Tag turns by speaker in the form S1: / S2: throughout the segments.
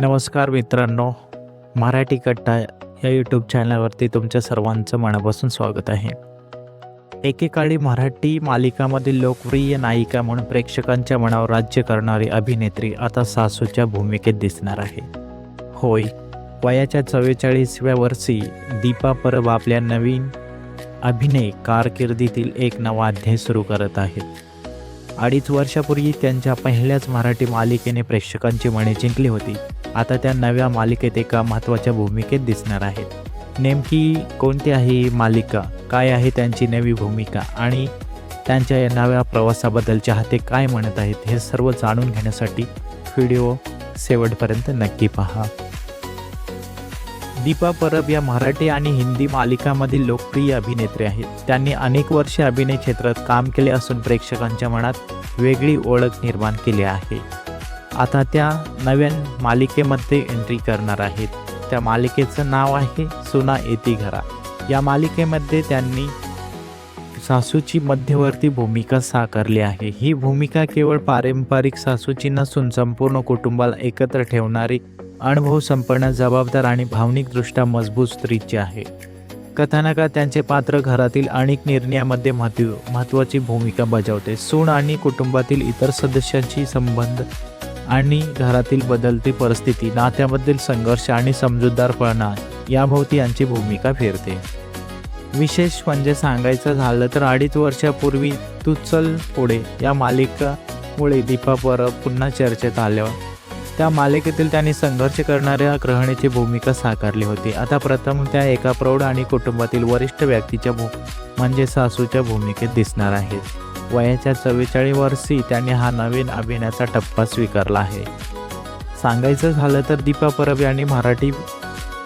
S1: नमस्कार मित्रांनो, मराठी कट्टा या यूट्यूब चॅनलवरती तुमच्या सर्वांचं मनापासून स्वागत आहे. एकेकाळी मराठी मालिकामधील लोकप्रिय नायिका म्हणून प्रेक्षकांच्या मनावर राज्य करणारी अभिनेत्री आता सासूच्या भूमिकेत दिसणार आहे. होय, वयाच्या 44व्या वर्षी दीपा परब आपल्या नवीन अभिनय कारकिर्दीतील एक नवा अध्याय सुरू करत आहेत. 2.5 वर्षापूर्वी त्यांच्या पहिल्याच मराठी मालिकेने प्रेक्षकांची मने जिंकली होती. आता त्या नव्या मालिकेत एका महत्त्वाच्या भूमिकेत दिसणार आहेत. नेमकी कोणती आहे ही मालिका, काय आहे त्यांची नवी भूमिका आणि त्यांच्या या नव्या प्रवासाबद्दल चाहते काय म्हणत आहेत, हे सर्व जाणून घेण्यासाठी व्हिडिओ शेवटपर्यंत नक्की पहा. दीपा परब या मराठी आणि हिंदी मालिकांमधील लोकप्रिय अभिनेत्री आहेत. त्यांनी अनेक वर्षे अभिनय क्षेत्रात काम केले असून प्रेक्षकांच्या मनात वेगळी ओळख निर्माण केली आहे. आता त्या नव्या मालिकेमध्ये एंट्री करणार आहेत. त्या मालिकेचं नाव आहे सुना येती घरा. या मालिकेमध्ये त्यांनी सासूची मध्यवर्ती भूमिका साकारली आहे. ही भूमिका केवळ पारंपरिक सासूची नसून संपूर्ण कुटुंबाला एकत्र ठेवणारी, अनुभव संपन्न, जबाबदार आणि भावनिकदृष्ट्या मजबूत स्त्रीची आहे. कथानकात त्यांचे पात्र घरातील अनेक निर्णयामध्ये महत्त्वाची भूमिका बजावते. सून आणि कुटुंबातील इतर सदस्यांशी संबंध आणि घरातील बदलती परिस्थिती, नात्यामधील संघर्ष आणि समजूतदारपणा याभोवती यांची भूमिका फिरते. विशेष म्हणजे सांगायचं झालं तर 2.5 वर्षापूर्वी तू चल पुढे या मालिकामुळे दीपा परब पुन्हा चर्चेत आल्यावर त्या मालिकेतील त्यांनी संघर्ष करणाऱ्या गृहिणीची भूमिका साकारली होती. आता प्रथम त्या एका प्रौढ आणि कुटुंबातील वरिष्ठ व्यक्तीच्या म्हणजे सासूच्या भूमिकेत दिसणार आहेत. वयाच्या 44 वर्षी त्यांनी हा नवीन अभिनयाचा टप्पा स्वीकारला आहे. सांगायचं झालं तर दीपा परब यांनी मराठी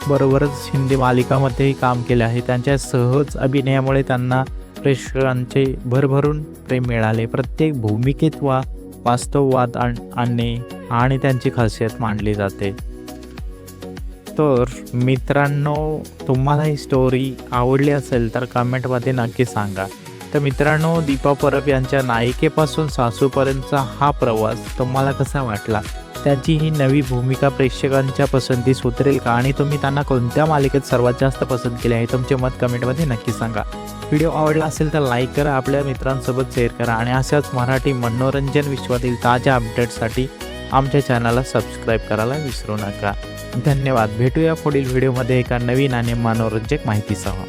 S1: बरोबरच हिंदी मालिकांमध्येही काम केले आहे. त्यांच्या सहज अभिनयामुळे त्यांना प्रेक्षकांचे भरभरून प्रेम मिळाले. प्रत्येक भूमिकेत वास्तववाद आणणे आणि त्यांची खासियत मांडली जाते. तर मित्रांनो, तुम्हाला ही स्टोरी आवडली असेल तर कमेंटमध्ये नक्की सांगा. तर मित्रांनो, दीपा परब यांच्या नायिकेपासून सासूपर्यंतचा हा प्रवास तुम्हाला कसा वाटला? त्यांची ही नवी भूमिका प्रेक्षकांच्या पसंतीस उतरेल का आणि तुम्ही त्यांना कोणत्या मालिकेत सर्वात जास्त पसंत केले आहे? तुमचे मत कमेंटमध्ये नक्की सांगा. व्हिडिओ आवडला असेल तर लाईक करा, आपल्या मित्रांसोबत शेअर करा आणि अशाच मराठी मनोरंजन विश्वातील ताज्या अपडेट्ससाठी आमच्या चॅनलला सबस्क्राईब करायला विसरू नका. धन्यवाद. भेटूया पुढील व्हिडिओमध्ये एका नवीन आणि मनोरंजक माहितीसह.